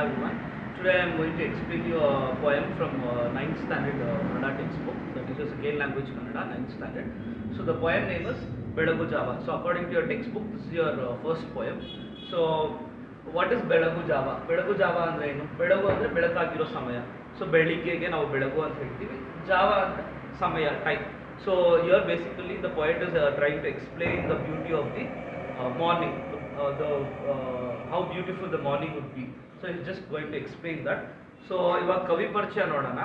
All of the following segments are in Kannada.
everyone. Today I am going to explain you a poem from 9th standard Kannada textbook, that is a second language Kannada, 9th standard. So the poem name is Bedagu Java. So according to your textbook, this is your first poem. So what is Bedagu Java? Bedagu Java ಅಂದ್ರೆ ಏನು? ಬೆಳಗು ಅಂದರೆ ಬೆಳಕಾಗಿರೋ ಸಮಯ. ಸೊ ಬೆಳಿಗ್ಗೆಗೆ ನಾವು ಬೆಳಗು ಅಂತ ಹೇಳ್ತೀವಿ. ಜಾವ ಅಂದರೆ ಸಮಯ, time. So here basically the poet is trying to explain the beauty of the morning, how beautiful the morning would be. So he's just going to explain that. So ಇವಾಗ ಕವಿ ಪರಿಚಯ ನೋಡೋಣ.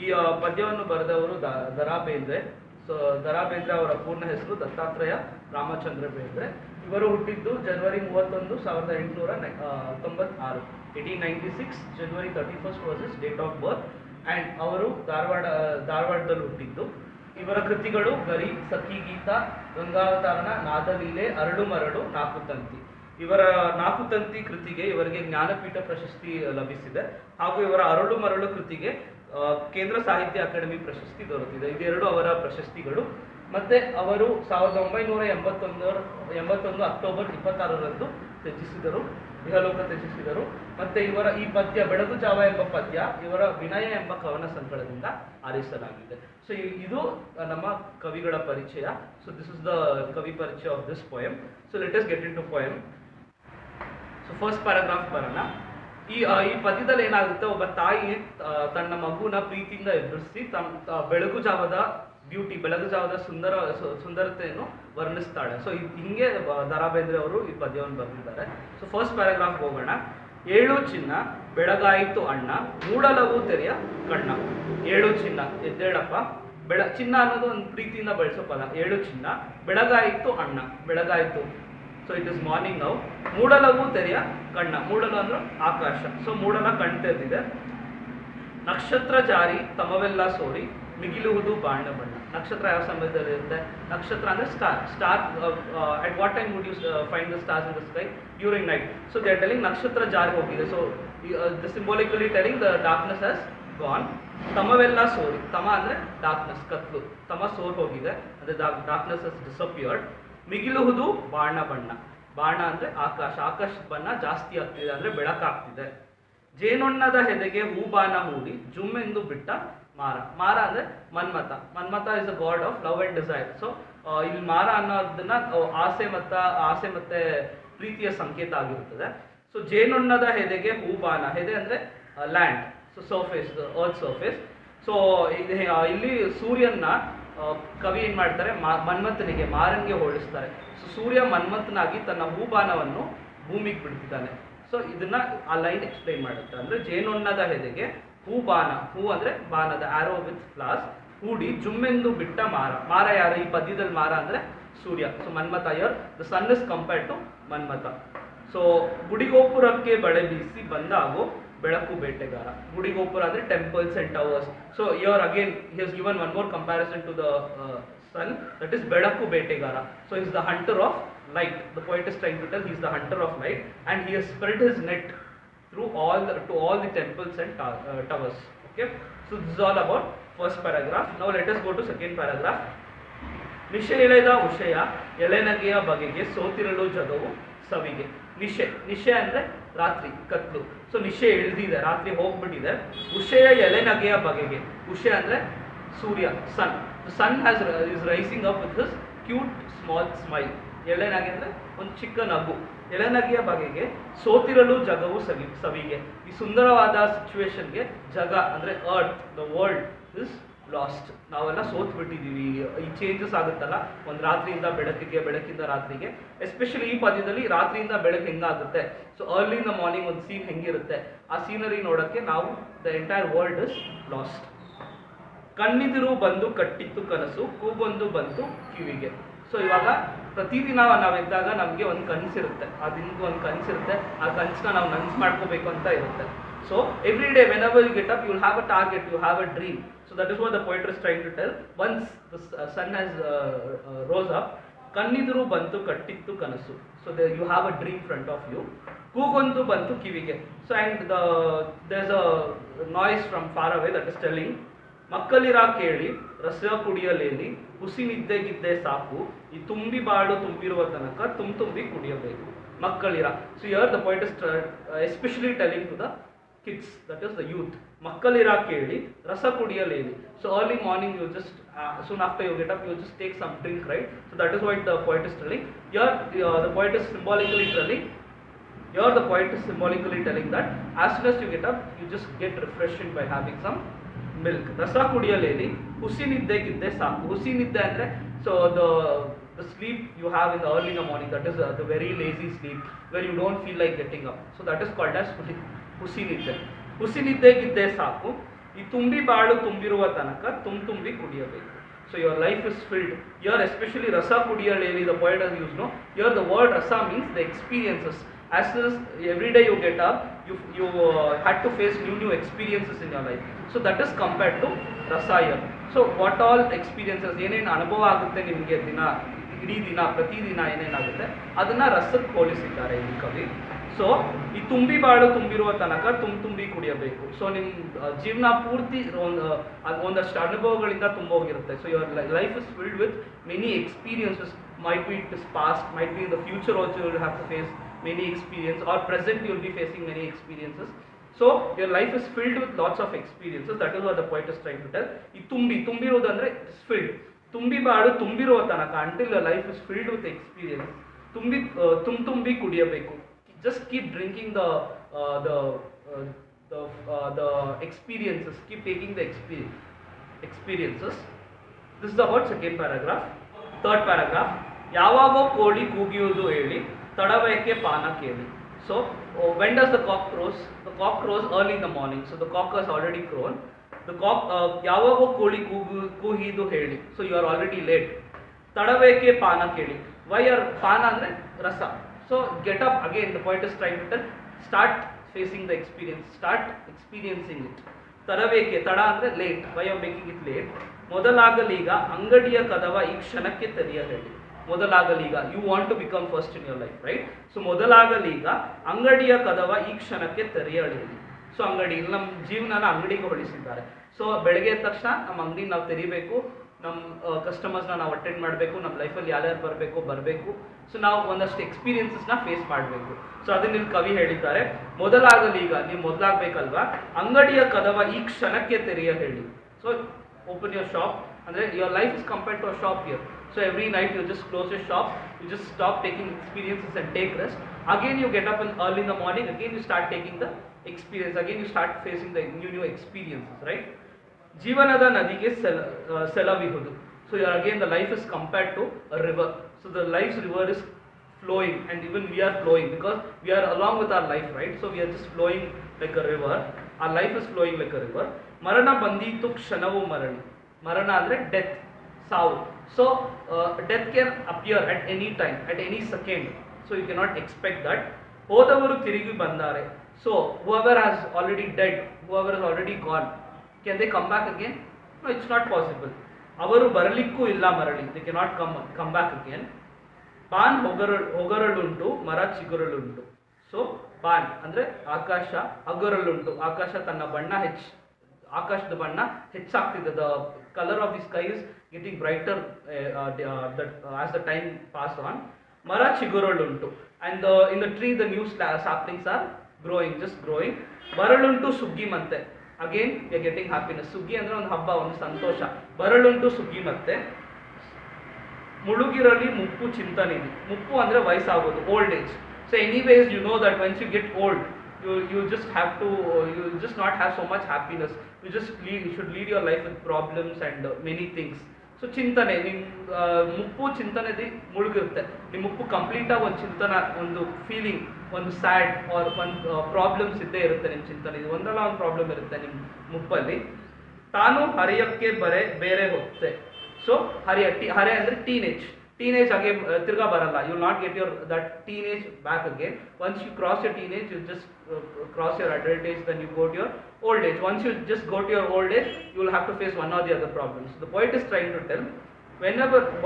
ಈ ಪದ್ಯವನ್ನು ಬರೆದವರು ದ.ರಾ ಬೇಂದ್ರೆ. ಸೊ ದ.ರಾ ಬೇಂದ್ರೆ ಅವರ ಪೂರ್ಣ ಹೆಸರು ದತ್ತಾತ್ರೇಯ ರಾಮಚಂದ್ರ ಬೇಂದ್ರೆ. ಇವರು ಹುಟ್ಟಿದ್ದು ಜನವರಿ 31, 1896. 1896 ಜನವರಿ 31st was his date of birth. And ಅವರು ಧಾರವಾಡದಲ್ಲಿ ಹುಟ್ಟಿದ್ದು. ಇವರ ಕೃತಿಗಳು ಗರಿ, ಸಖಿ ಗೀತ, ಗಂಗಾವತಾರಣ, ನಾದಲೀಲೆ, ಅರಳು ಮರಳು, ನಾಲ್ಕು ತಂತಿ. ಇವರ ನಾಲ್ಕು ತಂತಿ ಕೃತಿಗೆ ಇವರಿಗೆ ಜ್ಞಾನಪೀಠ ಪ್ರಶಸ್ತಿ ಲಭಿಸಿದೆ. ಹಾಗೂ ಇವರ ಅರಳು ಮರಳು ಕೃತಿಗೆ ಕೇಂದ್ರ ಸಾಹಿತ್ಯ ಅಕಾಡೆಮಿ ಪ್ರಶಸ್ತಿ ದೊರೆತಿದೆ. ಇದೆರಡು ಅವರ ಪ್ರಶಸ್ತಿಗಳು. ಮತ್ತೆ ಅವರು 1981 ಅಕ್ಟೋಬರ್ 26ರಂದು ತ್ಯಜಿಸಿದರು, ಇಹಲೋಕ ತ್ಯಜಿಸಿದರು. ಮತ್ತೆ ಇವರ ಈ ಪದ್ಯ ಬೆಳಗು ಜಾವ ಎಂಬ ಪದ್ಯ ಇವರ ವಿನಯ ಎಂಬ ಕವನ ಸಂಕಲನದಿಂದ ಆರಿಸಲಾಗಿದೆ. ಸೊ ಇದು ನಮ್ಮ ಕವಿಗಳ ಪರಿಚಯ. ಸೊ ದಿಸ್ ಇಸ್ ದ ಕವಿ ಪರಿಚಯ of this poem. So let us get into poem. So first paragraph ಬರೋಣ. ಈ ಪದ್ಯದಲ್ಲಿ ಏನಾಗುತ್ತೆ, ಒಬ್ಬ ತಾಯಿ ತನ್ನ ಮಗುನ ಪ್ರೀತಿಯಿಂದ ಎದುರಿಸಿ ಬೆಳಗು ಜಾವದ ಬ್ಯೂಟಿ, ಬೆಳಗು ಜಾವದ ಸುಂದರತೆಯನ್ನು ವರ್ಣಿಸ್ತಾಳೆ. ಸೊ ಹಿಂಗೆ ದ.ರಾ ಬೇಂದ್ರೆ ಅವರು ಈ ಪದ್ಯವನ್ನು ಬರೆದಿದ್ದಾರೆ. ಸೊ ಫಸ್ಟ್ ಪ್ಯಾರಾಗ್ರಾಫ್ ಹೋಗೋಣ. ಏಳು ಚಿನ್ನ ಬೆಳಗಾಯಿತು ಅಣ್ಣ, ಮೂಡಲವು ತೆರೆಯ ಕಣ್ಣ. ಏಳು ಚಿನ್ನ, ಎದ್ದೇಳಪ್ಪ. ಚಿನ್ನ ಅನ್ನೋದು ಒಂದು ಪ್ರೀತಿಯಿಂದ ಬಳಸೋ ಪದ. ಏಳು ಚಿನ್ನ, ಬೆಳಗಾಯಿತು ಅಣ್ಣ, ಬೆಳಗಾಯಿತು. So it is morning now. ಮೂಡಲವು ತೆರೆಯ ಕಣ್ಣ. ಮೂಡಲು ಅಂದ್ರೆ ಆಕಾಶ. ಸೊ ಮೂಡಲ ಕಣ್ ತೆರೆದಿದೆ. ನಕ್ಷತ್ರ ಜಾರಿ ತಮವೆಲ್ಲ ಸೋರಿ, ಮಿಗಿಲುವುದು ಬಾಣ ಬಣ್ಣ. ನಕ್ಷತ್ರ ಯಾವ ಸಮಯದಲ್ಲಿ ಇರುತ್ತೆ? ನಕ್ಷತ್ರ ಅಂದರೆ star. At what time would you find the stars in the sky? During night. So they are telling ನಕ್ಷತ್ರ ಜಾರಿ ಹೋಗಿದೆ. So the symbolically telling the darkness has gone. ತಮವೆಲ್ಲ ಸೋರಿ, ತಮ ಅಂದರೆ ಡಾರ್ಕ್ನೆಸ್, ಕತ್ಲು. ತಮ ಸೋರ್ ಹೋಗಿದೆ, ಅಂದರೆ ಡಾರ್ಕ್ನೆಸ್ ಹಸ್ ಡಿಸಪಿಯರ್ಡ್. ಮಿಗಿಲುವುದು ಬಾಣ ಬಣ್ಣ. ಬಾಣ ಅಂದರೆ ಆಕಾಶ. ಆಕಾಶದ ಬಣ್ಣ ಜಾಸ್ತಿ ಆಗ್ತಿದೆ, ಅಂದರೆ ಬೆಳಕಾಗ್ತಿದೆ. ಜೇನೊಣ್ಣದ ಹೆದೆಗೆ ಹೂಬಾನ ಹೂಡಿ, ಜುಮ್ಮೆಂದು ಬಿಟ್ಟ ಮಾರ. ಮಾರ ಅಂದರೆ Manmatha. Manmatha is a god of love and desire. So ಇಲ್ಲಿ ಮಾರ ಅನ್ನೋದನ್ನ ಆಸೆ ಮತ್ತೆ ಪ್ರೀತಿಯ ಸಂಕೇತ ಆಗಿರುತ್ತದೆ. ಸೊ ಜೇನೊಣ್ಣದ ಹೆದೆಗೆ ಹೂಬಾನ. ಹೆದೆ ಅಂದರೆ land. So surface, earth surface. So ಇಲ್ಲಿ ಸೂರ್ಯನ ಕವಿ ಏನು ಮಾಡ್ತಾರೆ, ಮನ್ಮಥನಿಗೆ, ಮಾರನ್ಗೆ ಹೋಲಿಸ್ತಾರೆ. ಸೊ ಸೂರ್ಯ ಮನ್ಮಥನಾಗಿ ತನ್ನ ಹೂಬಾನವನ್ನು ಭೂಮಿಗೆ ಬಿಡ್ತಿದ್ದಾನೆ. ಸೊ ಇದನ್ನ ಆ ಲೈನ್ ಎಕ್ಸ್ಪ್ಲೈನ್ ಮಾಡುತ್ತೆ. ಅಂದರೆ ಜೇನೊಣ್ಣದ ಹೆದೆಗೆ ಹೂಬಾನ, ಹೂ ಅಂದರೆ ಬಾನದ, ಆರೋ ವಿತ್ ಫ್ಲಾಸ್, ಹೂಡಿ ಜುಮ್ಮೆಂದು ಬಿಟ್ಟ ಮಾರ. ಮಾರ ಯಾರು ಈ ಪದ್ಯದಲ್ಲಿ? ಮಾರ ಅಂದರೆ ಸೂರ್ಯ. So Manmatha, here the sun is compared to Manmatha. So ಗುಡಿಗೋಪುರಕ್ಕೆ ಬಳೆ ಬೀಸಿ ಬಂದಾಗೋ ಬೆಳಕು ಬೇಟೆಗಾರ. ಗುಡಿಗೋಪುರ ಅಂದರೆ temples and towers. So here again he has given one more comparison to the sun, that is ಬೆಳಕು ಬೇಟೆಗಾರ. So he is the hunter of light. The poet is trying to tell he is the hunter of light, and he has spread his net through to all the temples and towers. Okay, so this is all about first paragraph. Now let us go to second paragraph. ನಿಶೆ ಎಳೆದ ಉಷಯ ಎಳೆನಗೆಯ ಬಗೆಗೆ ಸೋತಿರಲು ಜಗವು ಸವಿಗೆ. ನಿಶೆ ಅಂದರೆ ರಾತ್ರಿ, ಕತ್ಲು. ಸೊ ನಿಶೆ ಇಳಿದಿದೆ, ರಾತ್ರಿ ಹೋಗ್ಬಿಟ್ಟಿದೆ. ಉಷೆಯ ಎಳೆನಗೆಯ ಬಗೆಗೆ. ಉಷೆ ಅಂದರೆ ಸೂರ್ಯ, ಸನ್. The sun is rising up with his cute small smile. ಎಳೆನಗೆ ಅಂದರೆ ಒಂದು ಚಿಕ್ಕ ನಗು. ಎಳೆನಗೆಯ ಬಗೆಗೆ ಸೋತಿರಲು ಜಗವು ಸವಿಗೆ. ಈ ಸುಂದರವಾದ ಸಿಚುವೇಶನ್ಗೆ ಜಗ ಅಂದರೆ earth, the world is last. ನಾವೆಲ್ಲ ಸೋತ್ ಬಿಟ್ಟಿದ್ದೀವಿ. ಈ ಚೇಂಜಸ್ ಆಗುತ್ತಲ್ಲ ಒಂದು ರಾತ್ರಿಯಿಂದ ಬೆಳಕಿಗೆ, ಬೆಳಕಿಂದ ರಾತ್ರಿಗೆ. ಎಸ್ಪೆಷಲಿ ಈ ಪದ್ಯದಲ್ಲಿ ರಾತ್ರಿಯಿಂದ ಬೆಳಕು ಹೆಂಗಾಗುತ್ತೆ. So early in the morning ಒಂದು ಸೀನ್ ಹೆಂಗಿರುತ್ತೆ, ಆ ಸೀನರಿ ನೋಡೋಕ್ಕೆ ನಾವು the entire world is lost. ಕಣ್ಣಿದಿರು ಬಂದು ಕಟ್ಟಿತ್ತು ಕನಸು, ಕೂಗೊಂದು ಬಂತು ಕಿವಿಗೆ. ಸೊ ಇವಾಗ ಪ್ರತಿದಿನ ನಾವೆದ್ದಾಗ ನಮಗೆ ಒಂದು ಕನಸಿರುತ್ತೆ. ಆ ದಿನಕ್ಕೆ ಒಂದು ಕನಸಿರುತ್ತೆ. ಆ ಕನಸನ್ನ ನಾವು ನನಸು ಮಾಡ್ಕೋಬೇಕು ಅಂತ ಇರುತ್ತೆ. So every day whenever you get up, you will have a target, you have a dream. So that is what the poet is trying to tell. Once the sun has rose up, ಕಣ್ಣಿದಿರು ಬಂತು ಕಟ್ಟಿತ್ತು ಕನಸು. So you have a dream front of you. ಕೂಗೊಂದು ಬಂತು ಕಿವಿಗೆ. So and there is a noise from far away that is telling, ಮಕ್ಕಳಿರ ಕೇಳಿ ರಸ ಕುಡಿಯಲೇಲಿ, ಹುಸಿ ನಿದ್ದೆಗಿದ್ದೆ ಸಾಕು, ಈ ತುಂಬಿ ಬಾಳು ತುಂಬಿರುವ ತನಕ ತುಂಬಿ ಕುಡಿಯಬೇಕು. ಮಕ್ಕಳಿರ. So here the poet is especially telling to the kids, that is the youth. Makkalira keli, rasa kudiyaleli. So early morning you just, soon after you get up, you just take some drink, right? So that is what the poet is telling. Here the poet is symbolically telling that as soon as you get up, you just get refreshing by having some milk. Rasa kudiyaleli, husi nidde gidde saku. Husi nidde andre, so the sleep you have in the early in the morning, that is the very lazy sleep where you don't feel like getting up. So that is called as husi nidde. Husi nidde gidde saku. ಈ ತುಂಬಿ ಬಾಳು ತುಂಬಿರುವ ತನಕ ತುಂಬಿ ಕುಡಿಯಬೇಕು. So your life is filled. Here especially rasa kudiyaleli, the poet has used, no? Here the word rasa means the experiences. As soon as every day you get up, you had to face new experiences in your life. So that is compared to rasa here. So what all experiences, ಏನೇನು ಅನುಭವ ಆಗುತ್ತೆ ನಿಮಗೆ ಇಡೀ ದಿನ ಪ್ರತಿದಿನ ಏನೇನಾಗುತ್ತೆ ಅದನ್ನ ರಸಕ್ಕೆ ಹೋಲಿಸಿದ್ದಾರೆ ಈ ಕವಿ. ಸೊ ಈ ತುಂಬಿ ಬಾಳು ತುಂಬಿರುವ ತನಕ ತುಂಬಿ ಕುಡಿಯಬೇಕು. ಸೊ ನಿಮ್ಮ ಜೀವನ ಪೂರ್ತಿ ಒಂದಷ್ಟು ಅನುಭವಗಳಿಂದ ತುಂಬೋಗಿರುತ್ತೆ. So your life is filled with many experiences. Might be it is past, might be in the future also you will have to face many experience, or present you will be facing many experiences. So your life is filled with lots of experiences. That is what the poet is trying to tell. ಈ ತುಂಬಿರೋದು ಅಂದ್ರೆ it's filled. ತುಂಬಿ ಬಾಳು ತುಂಬಿರುವ ತನಕ, until your life is filled with experience, ತುಂಬಿ ಕುಡಿಯಬೇಕು. Just keep drinking the experiences, keep taking the experiences. This is about second paragraph. Third paragraph, ಯಾವಾಗೋ ಕೋಳಿ ಕೂಗಿಯುವುದು ಹೇಳಿ ತಡವೇಕೆ ಪಾನ ಕೇಳಿ. So when does the cock crows? The cock crows early in the morning. So the cock has already crown. The cock ಯಾವಾಗೋ ಕೋಳಿ ಕೂಗಿದು ಹೇಳಿ. So you are already late. ತಡವೇಕೆ ಪಾನ ಕೇಳಿ. Why are ಪಾನ ಅಂದ್ರೆ ರಸ. So get up again. The poet is trying to tell, start facing the experience, start experiencing it. ತಡವೇಕೆ, ತಡ ಅಂದ್ರೆ late. Why you are making it late? ಮೊದಲಾಗಲೀಗ ಅಂಗಡಿಯ ಕದವ ಈ ಕ್ಷಣಕ್ಕೆ ತೆರೆಯ ಹೇಳಿ. ಮೊದಲಾಗಲೀಗ, you want to become first in your life, right? So ಮೊದಲಾಗಲೀಗ ಅಂಗಡಿಯ ಕದವ ಈ ಕ್ಷಣಕ್ಕೆ ತೆರೆಯಲಿ. ಸೊ ಅಂಗಡಿ, ನಮ್ಮ ಜೀವನನ ಅಂಗಡಿಗೆ ಹೋಲಿಸಿದ್ದಾರೆ. ಸೊ ಬೆಳಗ್ಗೆ ಎದ್ದ ತಕ್ಷಣ ನಮ್ಮ ಅಂಗಡಿ ನಾವು ತೆರಿಬೇಕು, ನಮ್ಮ ಕಸ್ಟಮರ್ಸ್ನ ನಾವು ಅಟೆಂಡ್ ಮಾಡಬೇಕು, ನಮ್ಮ ಲೈಫಲ್ಲಿ ಯಾರ್ಯಾರು ಬರಬೇಕು. ಸೊ ನಾವು ಒಂದಷ್ಟು ಎಕ್ಸ್ಪೀರಿಯನ್ಸಸ್ನ ಫೇಸ್ ಮಾಡಬೇಕು. ಸೊ ಅದನ್ನ ಇಲ್ಲಿ ಕವಿ ಹೇಳಿದ್ದಾರೆ, ಮೊದಲಾಗಲೀಗ, ನೀವು ಮೊದಲಾಗಬೇಕಲ್ವಾ, ಅಂಗಡಿಯ ಕದವ ಈ ಕ್ಷಣಕ್ಕೆ ತೆರೆಯ ಹೇಳಿ. So open your shop, andre your life is compared to a shop here. So every night you just close your shop, you just stop taking experiences and take rest. Again you get up early in the morning, again you start taking the experience, again you start facing the new experiences, right? Jeevanada nadige selavihudu. So here again the life is compared to a river. So the life's river is flowing, and even we are flowing because we are along with our life, right? So we are just flowing like a river. Our life is flowing like a river. ಮರಣ ಬಂದೀತು ಕ್ಷಣವು ಮರಣಿ. ಮರಣ ಅಂದರೆ ಡೆತ್, ಸಾವು. So death can appear at any time, at any second. So you cannot expect that. ಹೋದವರು ತಿರುಗಿ ಬಂದಾರೆ. So whoever has already dead, whoever has already gone, can they come back again? No, it's not possible. ಅವರು ಬರಲಿಕ್ಕೂ ಇಲ್ಲ ಮರಳಿ, they cannot come back again. ಬಾನ್ ಹೊಗರಳುಂಟು, ಮರ ಚಿಗುರಳುಂಟು. ಸೊ ಬಾನ್ ಅಂದರೆ ಆಕಾಶ, ಹಗರಳುಂಟು, ಆಕಾಶ ತನ್ನ ಬಣ್ಣ ಆಕಾಶದ ಬಣ್ಣ ಹೆಚ್ಚಾಗ್ತಿದೆ. The colour of the sky is getting brighter as the time pass on. ಮರ ಚಿಗುರಳುಂಟು, and in the tree the new saplings are growing, just growing. ಬರಳುಂಟು ಸುಗ್ಗಿ ಮತ್ತೆ, again we are getting happiness. ಸುಗ್ಗಿ ಅಂದರೆ ಒಂದು ಹಬ್ಬ, ಒಂದು ಸಂತೋಷ. ಬರಳುಂಟು ಸುಗ್ಗಿ ಮತ್ತೆ. ಮುಳುಗಿರಲಿ ಮುಪ್ಪು ಚಿಂತನಿಧಿ. ಮುಪ್ಪು ಅಂದರೆ ವಯಸ್ಸಾಗೋದು, old age. So anyways you know that once you get old, you just have to, you just not have so much happiness. You should lead your life with problems and many things. So ಚಿಂತನೆ, ನಿಮ್ಮ ಮುಪ್ಪು ಚಿಂತನೆದಿ ಮುಳುಗಿರುತ್ತೆ. ನಿಮ್ಮ ಮುಪ್ಪು ಕಂಪ್ಲೀಟ್ ಆಗಿ ಒಂದು ಚಿಂತನ, ಒಂದು ಫೀಲಿಂಗ್, ಒಂದು ಸ್ಯಾಡ್ ಆರ್ ಒಂದು ಪ್ರಾಬ್ಲಮ್ಸ್ ಇದ್ದೇ ಇರುತ್ತೆ ನಿಮ್ಮ ಚಿಂತನೆ. ಒಂದಲ್ಲ ಒಂದು ಪ್ರಾಬ್ಲಮ್ ಇರುತ್ತೆ ನಿಮ್ಮ ಮುಪ್ಪಲ್ಲಿ. ತಾನು ಹರಿಯಕ್ಕೆ ಬೇರೆ ಹೊತ್ತೆ. ಸೊ ಹರೆ ಅಂದರೆ teenage. Teenage again tirga baralla. You will not get that teenage back again. Once you cross your teenage, you just cross your adult age, then you go to your old age. Once you just go to your old age, you will have to face one or the other problems. The poet is trying to tell,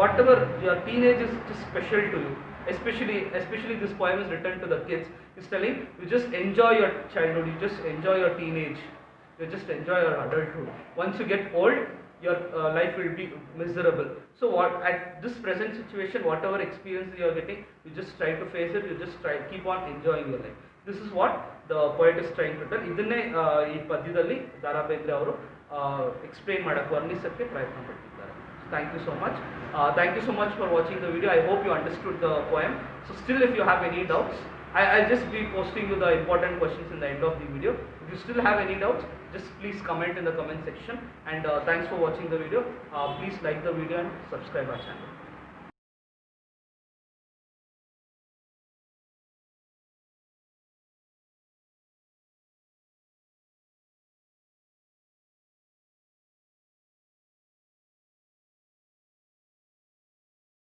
whatever your teenage is just special to you. Especially this poem is written to the kids. It's telling you just enjoy your childhood, you just enjoy your teenage, you just enjoy your adulthood. Once you get old, your life will be miserable. So at this present situation, whatever experience you are getting, you just try to face it, you just keep on enjoying your life. This is what the poet is trying to tell. ಇದನ್ನೇ ಈ ಪದ್ಯದಲ್ಲಿ ದ ರಾ ಬೇಂದ್ರೆ ಅವರು ಎಕ್ಸ್ಪ್ಲೇನ್ ಮಾಡೋಕ್ಕೆ ವರ್ಣಿಸೋಕ್ಕೆ ಪ್ರಯತ್ನ ಪಟ್ಟಿದ್ದಾರೆ. Thank you so much. Thank you so much for watching the video. I hope you understood the poem. So still, if you have any doubts, I'll just be posting you the important questions in the end of the video. If you still have any doubts, just please comment in the comment section. And thanks for watching the video. Please like the video and subscribe our channel.